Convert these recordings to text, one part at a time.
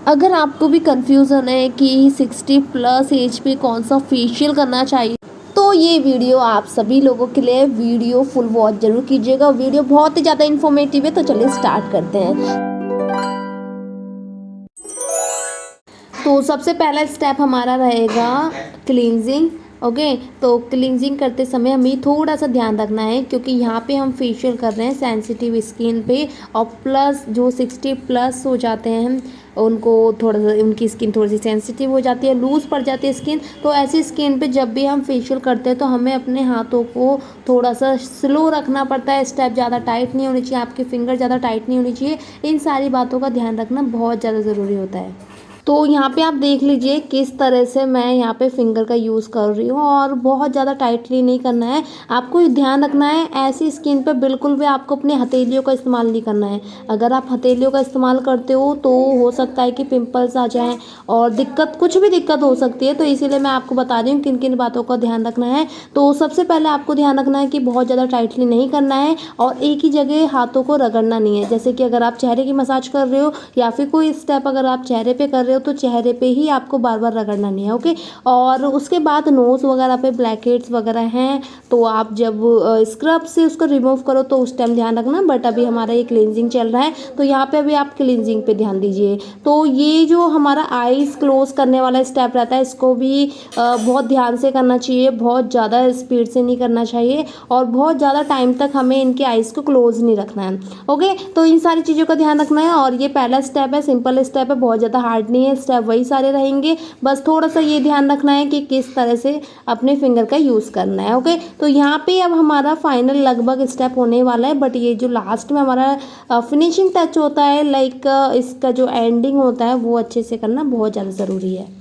अगर आपको भी कन्फ्यूज़न है कि 60 प्लस एज पे कौन सा फेशियल करना चाहिए, तो ये वीडियो आप सभी लोगों के लिए। वीडियो फुल वॉच जरूर कीजिएगा, वीडियो बहुत ही ज़्यादा इन्फॉर्मेटिव है। तो चलिए स्टार्ट करते हैं। तो सबसे पहला स्टेप हमारा रहेगा क्लींजिंग। ओके, तो क्लींजिंग करते समय हमें थोड़ा सा ध्यान रखना है, क्योंकि यहाँ पे हम फेशियल कर रहे हैं सेंसिटिव स्किन पे, और प्लस जो 60 प्लस हो जाते हैं उनको थोड़ा सा, उनकी स्किन थोड़ी सी सेंसिटिव हो जाती है, लूज़ पड़ जाती है स्किन। तो ऐसी स्किन पे जब भी हम फेशियल करते हैं तो हमें अपने हाथों को थोड़ा सा स्लो रखना पड़ता है। स्टेप ज़्यादा टाइट नहीं होनी चाहिए, आपके फिंगर ज़्यादा टाइट नहीं होनी चाहिए। इन सारी बातों का ध्यान रखना बहुत ज़्यादा ज़रूरी होता है। तो यहाँ पे आप देख लीजिए किस तरह से मैं यहाँ पे फिंगर का यूज़ कर रही हूँ, और बहुत ज़्यादा टाइटली नहीं करना है। आपको ध्यान रखना है ऐसी स्किन पे बिल्कुल भी आपको अपने हथेलियों का इस्तेमाल नहीं करना है। अगर आप हथेलियों का इस्तेमाल करते हो तो हो सकता है कि पिंपल्स आ जाएं और दिक्कत, कुछ भी दिक्कत हो सकती है। तो इसीलिए मैं आपको बता रही हूँ किन किन बातों का ध्यान रखना है। तो सबसे पहले आपको ध्यान रखना है कि बहुत ज़्यादा टाइटली नहीं करना है, और एक ही जगह हाथों को रगड़ना नहीं है। जैसे कि अगर आप चेहरे की मसाज कर रहे हो या फिर कोई स्टेप अगर आप चेहरे पे कर रहे हो तो चेहरे पे ही आपको बार बार रगड़ना नहीं है। ओके, और उसके बाद नोज़ वगैरह पे ब्लैक हेड्स वगैरह हैं तो आप जब स्क्रब से उसको रिमूव करो तो उस टाइम ध्यान रखना। बट अभी हमारा ये क्लींजिंग चल रहा है तो यहाँ पे अभी आप क्लींजिंग पे ध्यान दीजिए। तो ये जो हमारा आईज क्लोज करने वाला स्टेप रहता है, इसको भी बहुत ध्यान से करना चाहिए, बहुत ज़्यादा स्पीड से नहीं करना चाहिए, और बहुत ज़्यादा टाइम तक हमें इनके आईज को क्लोज नहीं रखना है। ओके, तो इन सारी चीज़ों का ध्यान रखना है। और ये पहला स्टेप है, सिंपल स्टेप है, बहुत ज़्यादा हार्ड नहीं है, स्टेप वही सारे रहेंगे। बस थोड़ा सा ये ध्यान रखना है कि किस तरह से अपने फिंगर का यूज़ करना है। ओके, तो यहाँ पे अब हमारा फाइनल लगभग स्टेप होने वाला है, बट ये जो लास्ट में हमारा फिनिशिंग टच होता है, लाइक इसका जो एंडिंग होता है वो अच्छे से करना बहुत ज़्यादा ज़रूरी है।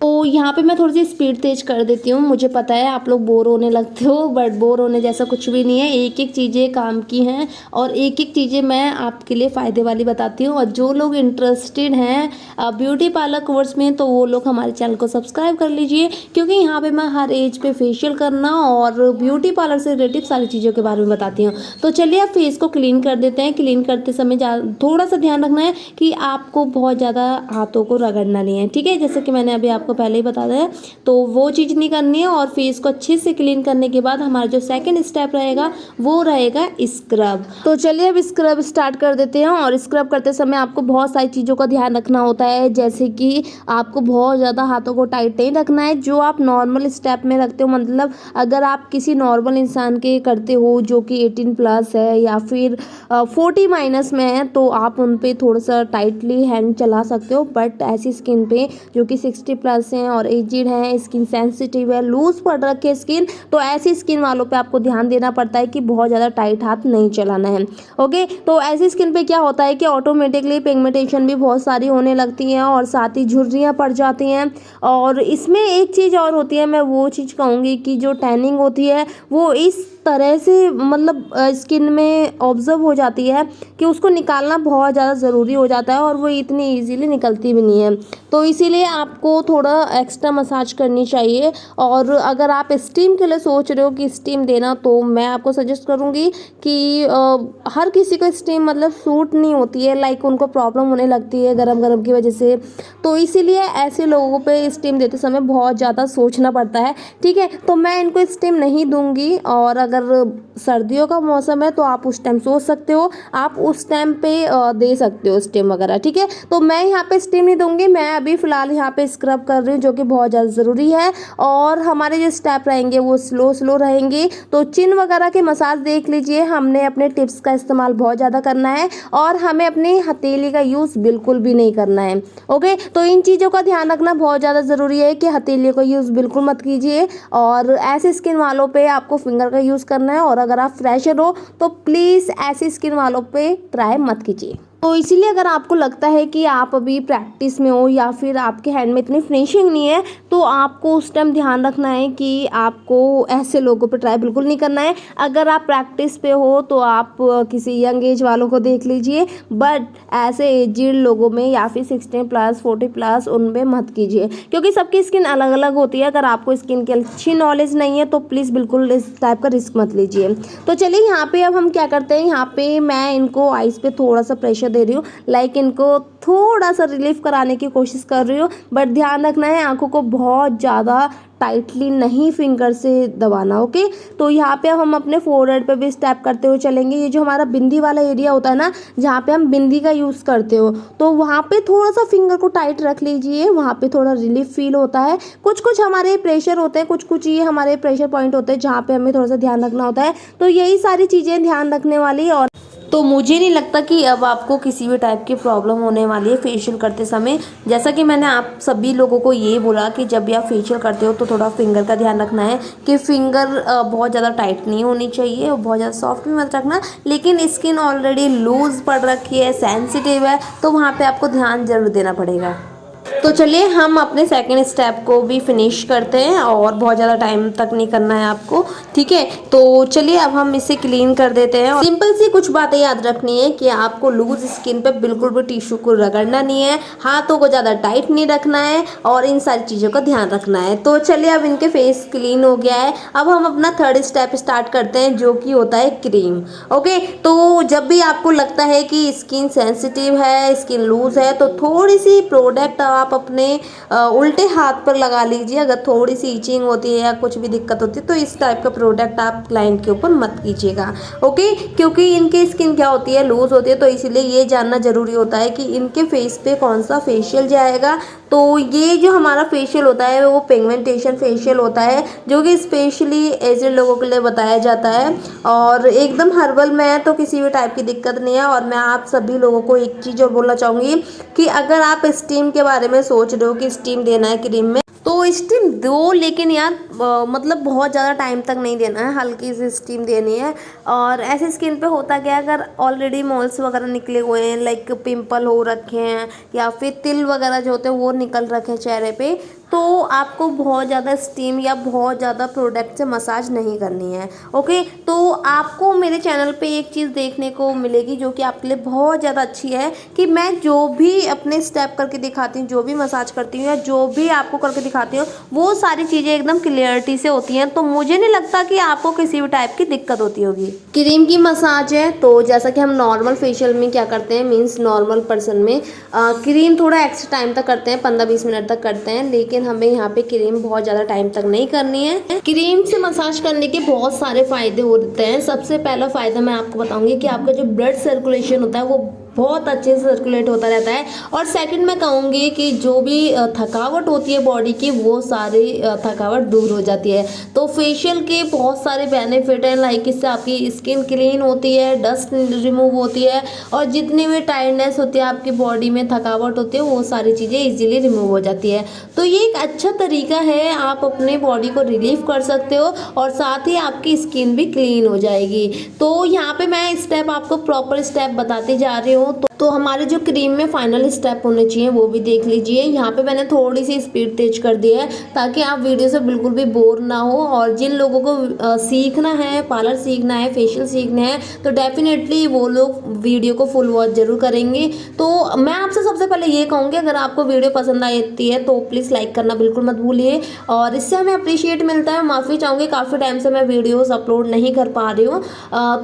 तो यहाँ पे मैं थोड़ी सी स्पीड तेज कर देती हूँ। मुझे पता है आप लोग बोर होने लगते हो, बट बोर होने जैसा कुछ भी नहीं है। एक एक चीज़ें काम की हैं और एक एक चीज़ें मैं आपके लिए फ़ायदे वाली बताती हूँ। और जो लोग इंटरेस्टेड हैं ब्यूटी पार्लर कोर्स में, तो वो लोग हमारे चैनल को सब्सक्राइब कर लीजिए, क्योंकि यहाँ पे मैं हर एज पे फेशियल करना और ब्यूटी पार्लर से रिलेटेड सारी चीज़ों के बारे में बताती हूँ। तो चलिए आप फेस को क्लीन कर देते हैं। क्लीन करते समय थोड़ा सा ध्यान रखना है कि आपको बहुत ज़्यादा हाथों को रगड़ना नहीं है, ठीक है, जैसे कि मैंने अभी आपको पहले ही बता दिया। तो वो चीज़ नहीं करनी है। और फेस को अच्छे से क्लीन करने के बाद हमारा जो सेकंड स्टेप रहेगा वो रहेगा स्क्रब। तो चलिए अब स्क्रब स्टार्ट कर देते हैं। और स्क्रब करते समय आपको बहुत सारी चीज़ों का ध्यान रखना होता है, जैसे कि आपको बहुत ज़्यादा हाथों को टाइट नहीं रखना है। जो आप नॉर्मल स्टेप में रखते हो, मतलब अगर आप किसी नॉर्मल इंसान के करते हो जो कि 18 प्लस है या फिर 40 माइनस में है, तो आप उन पे थोड़ा सा टाइटली हैंड चला सकते हो। बट ऐसी स्किन पे जो कि 60 प्लस हैं और एजिड हैं, स्किन सेंसिटिव है, लूज पड़ रखी है स्किन, तो ऐसी स्किन वालों पे आपको ध्यान देना पड़ता है कि बहुत ज़्यादा टाइट हाथ नहीं चलाना है। ओके, तो ऐसी स्किन पे क्या होता है कि ऑटोमेटिकली पिगमेंटेशन भी बहुत सारी होने लगती हैं और साथ ही झुर्रियाँ पड़ जाती हैं। और इसमें एक चीज़ और होती है, मैं वो चीज़ कहूँगी कि जो टैनिंग होती है वो इस तरह से मतलब स्किन में ऑब्जर्व हो जाती है कि उसको निकालना बहुत ज़्यादा ज़रूरी हो जाता है, और वो इतनी इजीली निकलती भी नहीं है। तो इसीलिए आपको थोड़ा एक्स्ट्रा मसाज करनी चाहिए। और अगर आप स्टीम के लिए सोच रहे हो कि स्टीम देना, तो मैं आपको सजेस्ट करूँगी कि हर किसी को स्टीम मतलब सूट नहीं होती है, लाइक उनको प्रॉब्लम होने लगती है गरम गरम की वजह से। तो इसीलिए ऐसे लोगों पे स्टीम देते समय बहुत ज़्यादा सोचना पड़ता है, ठीक है। तो मैं इनको स्टीम नहीं दूंगी। और अगर सर्दियों का मौसम है तो आप उस टाइम सोच सकते हो, आप उस टाइम पे दे सकते हो स्टीम वगैरह, ठीक है। तो मैं यहाँ पे स्टीम नहीं दूंगी, मैं अभी फ़िलहाल यहाँ पे स्क्रब कर रही हूँ, जो कि बहुत ज़्यादा ज़रूरी है। और हमारे जो स्टेप रहेंगे वो स्लो स्लो रहेंगे। तो चिन वगैरह के मसाज देख लीजिए, हमने अपने टिप्स का इस्तेमाल बहुत ज़्यादा करना है और हमें अपनी हथेली का यूज़ बिल्कुल भी नहीं करना है। ओके, तो इन चीज़ों का ध्यान रखना बहुत ज़्यादा ज़रूरी है कि हथेली का यूज़ बिल्कुल मत कीजिए, और ऐसे स्किन वालों पे आपको फिंगर का यूज़ करना है। और अगर आप फ्रेशर हो तो प्लीज़ ऐसी स्किन वालों पे ट्राई मत कीजिए। तो इसीलिए अगर आपको लगता है कि आप अभी प्रैक्टिस में हो या फिर आपके हैंड में इतनी फिनिशिंग नहीं है, तो आपको उस टाइम ध्यान रखना है कि आपको ऐसे लोगों पे ट्राई बिल्कुल नहीं करना है। अगर आप प्रैक्टिस पे हो तो आप किसी यंग एज वालों को देख लीजिए, बट ऐसे एजिड लोगों में या फिर 16 प्लस 40 प्लस उनमें मत कीजिए, क्योंकि सबकी स्किन अलग अलग होती है। अगर आपको स्किन की अच्छी नॉलेज नहीं है तो प्लीज़ बिल्कुल इस टाइप का रिस्क मत लीजिए। तो चलिए यहाँ पे अब हम क्या करते हैं, यहाँ पे मैं इनको आइस पे थोड़ा सा प्रेशर दे रही हूँ, लाइक इनको थोड़ा सा रिलीफ कराने की कोशिश कर रही हूँ। बट ध्यान रखना है आँखों को बहुत ज़्यादा टाइटली नहीं फिंगर से दबाना, ओके। तो यहाँ पे अब हम अपने फोरहेड पे भी स्टेप करते हुए चलेंगे। ये जो हमारा बिंदी वाला एरिया होता है ना, जहाँ पे हम बिंदी का यूज़ करते हो, तो वहाँ पे थोड़ा सा फिंगर को टाइट रख लीजिए, वहाँ पे थोड़ा रिलीफ फील होता है। कुछ कुछ हमारे प्रेशर होते हैं, कुछ कुछ ये हमारे प्रेशर पॉइंट होते हैं जहाँ पे हमें थोड़ा सा ध्यान रखना होता है। तो यही सारी चीज़ें ध्यान रखने वाली। और तो मुझे नहीं लगता कि अब आपको किसी भी टाइप की प्रॉब्लम होने वाली है फेशियल करते समय। जैसा कि मैंने आप सभी लोगों को ये बोला कि जब भी आप फेशियल करते हो तो थोड़ा फिंगर का ध्यान रखना है कि फिंगर बहुत ज़्यादा टाइट नहीं होनी चाहिए और बहुत ज़्यादा सॉफ्ट भी मत रखना, लेकिन स्किन ऑलरेडी लूज़ पड़ रखी है, सेंसिटिव है, तो वहाँ पर आपको ध्यान ज़रूर देना पड़ेगा। तो चलिए हम अपने सेकंड स्टेप को भी फिनिश करते हैं और बहुत ज़्यादा टाइम तक नहीं करना है आपको, ठीक है। तो चलिए अब हम इसे क्लीन कर देते हैं। सिंपल सी कुछ बातें याद रखनी है कि आपको लूज स्किन पे बिल्कुल भी टिश्यू को रगड़ना नहीं है, हाथों को ज़्यादा टाइट नहीं रखना है और इन सारी चीज़ों का ध्यान रखना है। तो चलिए अब इनके फेस क्लीन हो गया है। अब हम अपना थर्ड स्टेप स्टार्ट करते हैं जो कि होता है क्रीम, ओके। तो जब भी आपको लगता है कि स्किन सेंसिटिव है, स्किन लूज है, तो थोड़ी सी प्रोडक्ट आप अपने उल्टे हाथ पर लगा लीजिए। अगर थोड़ी सी इचिंग होती है या कुछ भी दिक्कत होती है तो इस टाइप का प्रोडक्ट आप क्लाइंट के ऊपर मत कीजिएगा, ओके। क्योंकि इनकी स्किन क्या होती है, लूज होती है, तो इसीलिए ये जानना ज़रूरी होता है कि इनके फेस पे कौन सा फेशियल जाएगा। तो ये जो हमारा फेशियल होता है वो पिगमेंटेशन फेशियल होता है, जो कि स्पेशली एजेड लोगों के लिए बताया जाता है और एकदम हर्बल में है, तो किसी भी टाइप की दिक्कत नहीं है। और मैं आप सभी लोगों को एक चीज़ और बोलना चाहूँगी कि अगर आप स्टीम के बारे में सोच रहे हो कि स्टीम देना है क्रीम में, तो स्टीम दो, लेकिन यार मतलब बहुत ज़्यादा टाइम तक नहीं देना है, हल्की सी स्टीम देनी है। और ऐसे स्किन पे होता क्या है, अगर ऑलरेडी मोल्स वगैरह निकले हुए हैं, लाइक पिंपल हो रखे हैं या फिर तिल वगैरह जो होते हैं वो निकल रखे हैं चेहरे पे, तो आपको बहुत ज़्यादा स्टीम या बहुत ज़्यादा प्रोडक्ट से मसाज नहीं करनी है, ओके। तो आपको मेरे चैनल पे एक चीज़ देखने को मिलेगी जो कि आपके लिए बहुत ज़्यादा अच्छी है, कि मैं जो भी अपने स्टेप करके दिखाती हूँ, जो भी मसाज करती हूँ या जो भी आपको करके दिखाती हूँ, वो सारी चीज़ें एकदम क्लियरिटी से होती हैं। तो मुझे नहीं लगता कि आपको किसी भी टाइप की दिक्कत होती होगी। क्रीम की मसाज है तो जैसा कि हम नॉर्मल फेशियल में क्या करते हैं, मीन्स नॉर्मल पर्सन में क्रीम थोड़ा एक्स्ट्रा टाइम तक करते हैं, 15-20 मिनट तक करते हैं, लेकिन हमें यहाँ पे क्रीम बहुत ज़्यादा टाइम तक नहीं करनी है। क्रीम से मसाज करने के बहुत सारे फायदे होते हैं। सबसे पहला फ़ायदा मैं आपको बताऊंगी कि आपका जो ब्लड सर्कुलेशन होता है वो बहुत अच्छे से सर्कुलेट होता रहता है। और सेकंड मैं कहूँगी कि जो भी थकावट होती है बॉडी की, वो सारी थकावट दूर हो जाती है। तो फेशियल के बहुत सारे बेनिफिट हैं, लाइक इससे आपकी स्किन क्लीन होती है, डस्ट रिमूव होती है और जितनी भी टायर्डनेस होती है आपकी बॉडी में, थकावट होती है, वो सारी चीज़ें इजीली रिमूव हो जाती है। तो ये एक अच्छा तरीका है, आप अपने बॉडी को रिलीफ कर सकते हो और साथ ही आपकी स्किन भी क्लीन हो जाएगी। तो यहाँ पे मैं स्टेप आपको प्रॉपर स्टेप बताती जा रही हूँ। तो हमारे जो क्रीम में फाइनल स्टेप होने चाहिए वो भी देख लीजिए। यहाँ पे मैंने थोड़ी सी स्पीड तेज कर दी है ताकि आप वीडियो से बिल्कुल भी बोर ना हो। और जिन लोगों को सीखना है, पार्लर सीखना है, फेशियल सीखना है, तो डेफिनेटली वो लोग वीडियो को फुल वॉच जरूर करेंगे। तो मैं आपसे सबसे पहले ये कहूँगी, अगर आपको वीडियो पसंद आती है तो प्लीज़ लाइक करना बिल्कुल मत भूलिए और इससे हमें अप्रिशिएट मिलता है। माफ़ी चाहूँगी, काफ़ी टाइम से मैं वीडियोज़ अपलोड नहीं कर पा रही हूँ,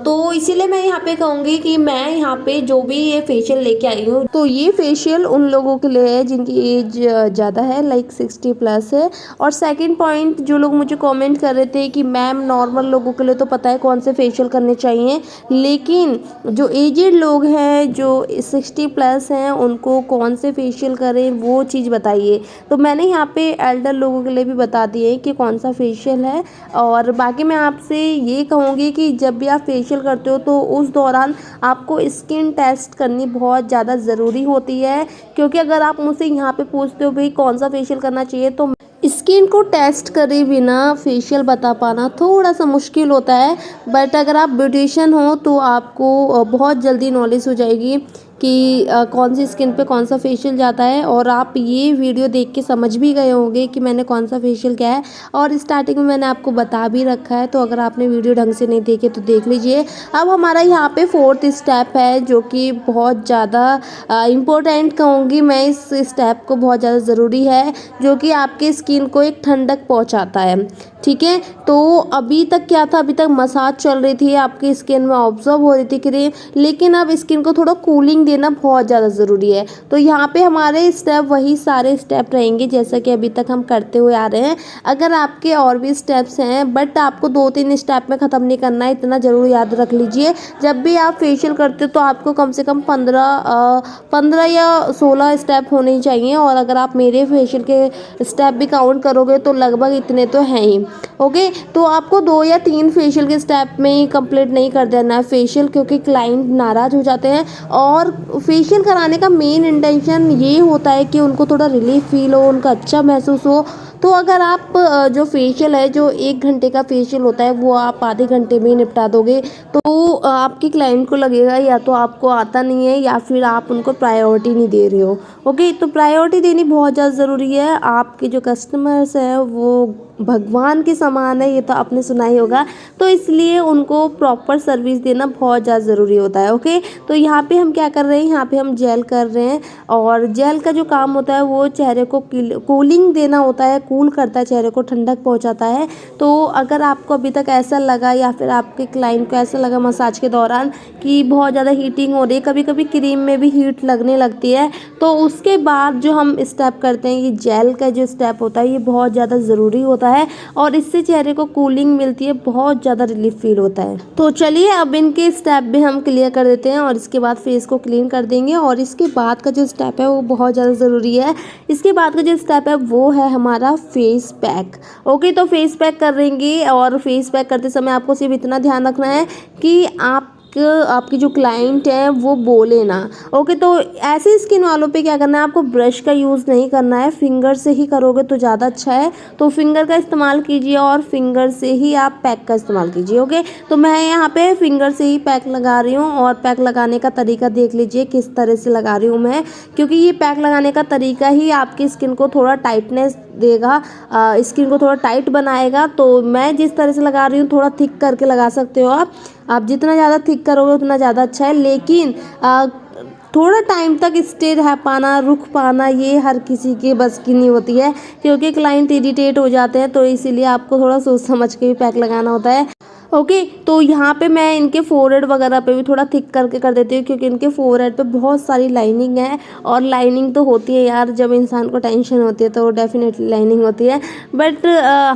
तो इसीलिए मैं यहाँ पे कहूँगी कि मैं यहाँ पे जो भी ये फेशियल लेके आई हूँ, तो ये फेशियल उन लोगों के लिए है जिनकी एज ज़्यादा है, लाइक 60+ है। और सेकंड पॉइंट, जो लोग मुझे कमेंट कर रहे थे कि मैम नॉर्मल लोगों के लिए तो पता है कौन से फेशियल करने चाहिए, लेकिन जो एजेड लोग हैं, जो 60+ हैं, उनको कौन से फेशियल करें वो चीज़ बताइए। तो मैंने यहाँ पे एल्डर लोगों के लिए भी बता दिए कि कौन सा फेशियल है। और बाकी मैं आपसे ये कहूँगी कि जब भी आप फेशियल करते हो तो उस दौरान आपको स्किन टेस्ट करनी बहुत ज़्यादा ज़रूरी होती है, क्योंकि अगर आप मुझसे यहाँ पे पूछते हो भाई कौन सा फेशियल करना चाहिए, तो स्किन को टेस्ट करे बिना फेशियल बता पाना थोड़ा सा मुश्किल होता है। बट अगर आप ब्यूटिशियन हो तो आपको बहुत जल्दी नॉलेज हो जाएगी कि कौन सी स्किन पे कौन सा फेशियल जाता है। और आप ये वीडियो देख के समझ भी गए होंगे कि मैंने कौन सा फेशियल किया है और स्टार्टिंग में मैंने आपको बता भी रखा है। तो अगर आपने वीडियो ढंग से नहीं देखे तो देख लीजिए। अब हमारा यहाँ पे फोर्थ स्टेप है जो कि बहुत ज़्यादा इम्पोर्टेंट कहूँगी मैं, इस स्टेप को बहुत ज़्यादा ज़रूरी है, जो कि आपकी स्किन को एक ठंडक पहुँचाता है, ठीक है। तो अभी तक क्या था, अभी तक मसाज चल रही थी, आपकी स्किन में ऑब्जर्व हो रही थी क्रीम, लेकिन अब स्किन को थोड़ा कूलिंग देना बहुत ज़्यादा ज़रूरी है। तो यहाँ पे हमारे स्टेप वही सारे स्टेप रहेंगे जैसा कि अभी तक हम करते हुए आ रहे हैं। अगर आपके और भी स्टेप्स हैं बट आपको 2-3 स्टेप में ख़त्म नहीं करना है, इतना ज़रूर याद रख लीजिए। जब भी आप फेशियल करते हो तो आपको कम से कम 15 या 16 स्टेप होने चाहिए, और अगर आप मेरे फेशियल के स्टेप भी काउंट करोगे तो लगभग इतने तो हैं ही। ओके, तो आपको 2 या 3 फेशियल के स्टेप में ही कंप्लीट नहीं कर देना है फेशियल, क्योंकि क्लाइंट नाराज़ हो जाते हैं। और फेशियल कराने का मेन इंटेंशन ये होता है कि उनको थोड़ा रिलीफ फील हो, उनका अच्छा महसूस हो। तो अगर आप जो फेशियल है, जो 1 घंटे का फेशियल होता है, वो आप आधे घंटे में ही निपटा दोगे तो आपकी क्लाइंट को लगेगा या तो आपको आता नहीं है या फिर आप उनको प्रायोरिटी नहीं दे रहे हो। ओके, तो प्रायोरिटी देनी बहुत ज़्यादा ज़रूरी है। आपके जो कस्टमर्स हैं वो भगवान के समान है, ये तो आपने सुना ही होगा, तो इसलिए उनको प्रॉपर सर्विस देना बहुत ज़्यादा ज़रूरी होता है। ओके, तो यहाँ पे हम क्या कर रहे हैं, यहाँ पे हम जेल कर रहे हैं, और जेल का जो काम होता है वो चेहरे को कूलिंग देना होता है, कूल करता है, चेहरे को ठंडक पहुँचाता है। तो अगर आपको अभी तक ऐसा लगा या फिर आपके क्लाइंट को ऐसा लगा मसाज के दौरान कि बहुत ज़्यादा हीटिंग हो रही है, कभी कभी क्रीम में भी हीट लगने लगती है, तो उसके बाद जो हम स्टेप करते हैं, ये जेल का जो स्टेप होता है ये बहुत ज़्यादा ज़रूरी होता है, और इससे चेहरे को कूलिंग मिलती है, बहुत ज़्यादा रिलीफ फील होता है। तो चलिए अब इनके स्टेप भी हम क्लियर कर देते हैं और इसके बाद फेस को क्लीन कर देंगे। और इसके बाद का जो स्टेप है वो बहुत ज़्यादा ज़रूरी है। इसके बाद का जो स्टेप है वो है हमारा फेस पैक। ओके, तो फेस पैक करेंगे, और फेस पैक करते समय आपको सिर्फ इतना ध्यान रखना है कि आपकी जो क्लाइंट है वो बोले ना। ओके, तो ऐसे स्किन वालों पे क्या करना है, आपको ब्रश का यूज़ नहीं करना है, फिंगर से ही करोगे तो ज़्यादा अच्छा है। तो फिंगर का इस्तेमाल कीजिए और फिंगर से ही आप पैक का इस्तेमाल कीजिए। ओके, तो मैं यहाँ पे फिंगर से ही पैक लगा रही हूँ, और पैक लगाने का तरीका देख लीजिए किस तरह से लगा रही हूँ मैं, क्योंकि ये पैक लगाने का तरीका ही आपकी स्किन को थोड़ा टाइटनेस देगा, स्किन को थोड़ा टाइट बनाएगा। तो मैं जिस तरह से लगा रही हूँ, थोड़ा थिक करके लगा सकते हो आप जितना ज़्यादा थिक करोगे उतना ज़्यादा अच्छा है। लेकिन थोड़ा टाइम तक स्टे रह पाना, रुक पाना, ये हर किसी के बस की नहीं होती है, क्योंकि क्लाइंट इरिटेट हो जाते हैं। तो इसीलिए आपको थोड़ा सोच समझ के भी पैक लगाना होता है। ओके, तो यहाँ पे मैं इनके फोरहेड वगैरह पे भी थोड़ा थिक करके कर देती हूँ, क्योंकि इनके फोरहेड पे बहुत सारी लाइनिंग है, और लाइनिंग तो होती है यार, जब इंसान को टेंशन होती है तो डेफिनेटली लाइनिंग होती है। बट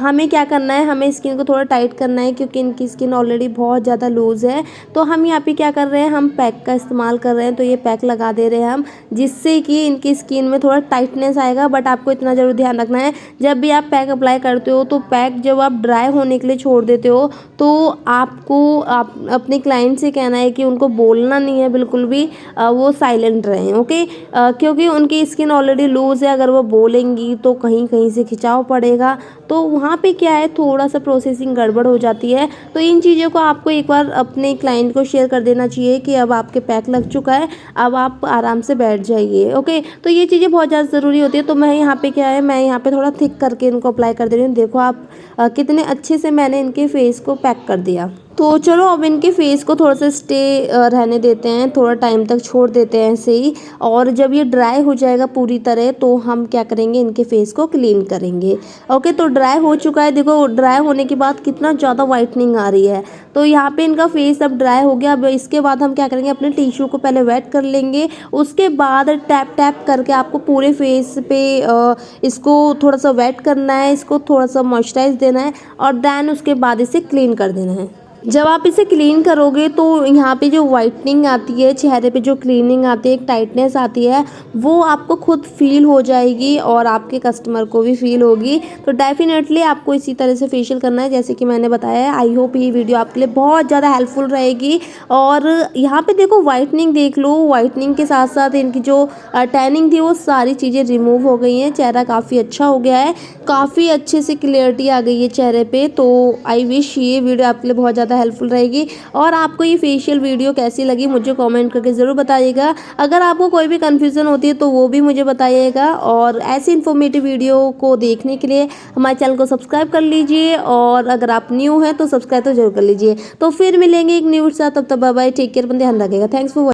हमें क्या करना है, हमें स्किन को थोड़ा टाइट करना है, क्योंकि इनकी स्किन ऑलरेडी बहुत ज़्यादा लूज़ है। तो हम यहाँ पे क्या कर रहे हैं, हम पैक का इस्तेमाल कर रहे हैं। तो ये पैक लगा दे रहे हैं हम, जिससे कि इनकी स्किन में थोड़ा टाइटनेस आएगा। बट आपको इतना ज़रूर ध्यान रखना है, जब भी आप पैक अप्लाई करते हो तो पैक जब आप ड्राई होने के लिए छोड़ देते हो तो आपको अपने क्लाइंट से कहना है कि उनको बोलना नहीं है बिल्कुल भी, वो साइलेंट रहें। ओके, क्योंकि उनकी स्किन ऑलरेडी लूज़ है, अगर वो बोलेंगी तो कहीं कहीं से खिंचाव पड़ेगा, तो वहाँ पे क्या है, थोड़ा सा प्रोसेसिंग गड़बड़ हो जाती है। तो इन चीज़ों को आपको एक बार अपने क्लाइंट को शेयर कर देना चाहिए कि अब आपके पैक लग चुका है, अब आप आराम से बैठ जाइए। ओके, तो ये चीज़ें बहुत ज़्यादा ज़रूरी होती है। तो मैं यहाँ पे क्या है, मैं यहाँ पे थोड़ा थिक करके इनको अप्लाई कर दे रही हूँ। देखो आप कितने अच्छे से मैंने इनके फेस को पैक कर दिया। तो चलो अब इनके फेस को थोड़ा सा स्टे रहने देते हैं, थोड़ा टाइम तक छोड़ देते हैं ऐसे ही। और जब ये ड्राई हो जाएगा पूरी तरह तो हम क्या करेंगे, इनके फेस को क्लीन करेंगे। ओके, तो ड्राई हो चुका है, देखो ड्राई होने के बाद कितना ज़्यादा वाइटनिंग आ रही है। तो यहाँ पे इनका फेस अब ड्राई हो गया। अब इसके बाद हम क्या करेंगे, अपने टिश्यू को पहले वेट कर लेंगे, उसके बाद टैप टैप करके आपको पूरे फेस पे इसको थोड़ा सा वेट करना है, इसको थोड़ा सा मॉइस्चराइज देना है, और देन उसके बाद इसे क्लीन कर देना है। जब आप इसे क्लीन करोगे तो यहाँ पे जो वाइटनिंग आती है, चेहरे पे जो क्लीनिंग आती है, एक टाइटनेस आती है, वो आपको खुद फील हो जाएगी और आपके कस्टमर को भी फील होगी। तो डेफिनेटली आपको इसी तरह से फेशियल करना है जैसे कि मैंने बताया है। आई होप ये वीडियो आपके लिए बहुत ज़्यादा हेल्पफुल रहेगी। और यहाँ पे देखो वाइटनिंग देख लो, वाइटनिंग के साथ साथ इनकी जो टैनिंग थी वो सारी चीज़ें रिमूव हो गई हैं, चेहरा काफ़ी अच्छा हो गया है, काफ़ी अच्छे से क्लियरिटी आ गई है चेहरे पे। तो आई विश ये वीडियो आपके लिए बहुत ज़्यादा हेल्पफुल रहेगी। और आपको ये फेशियल वीडियो कैसी लगी मुझे कमेंट करके ज़रूर बताइएगा। अगर आपको कोई भी कन्फ्यूज़न होती है तो वो भी मुझे बताइएगा। और ऐसी इन्फॉर्मेटिव वीडियो को देखने के लिए हमारे चैनल को सब्सक्राइब कर लीजिए, और अगर आप न्यू हैं तो सब्सक्राइब तो जरूर कर लीजिए। तो फिर मिलेंगे एक न्यू साथ, तब तक बाय बाय, टेक केयर, ध्यान रखिएगा। Thanks for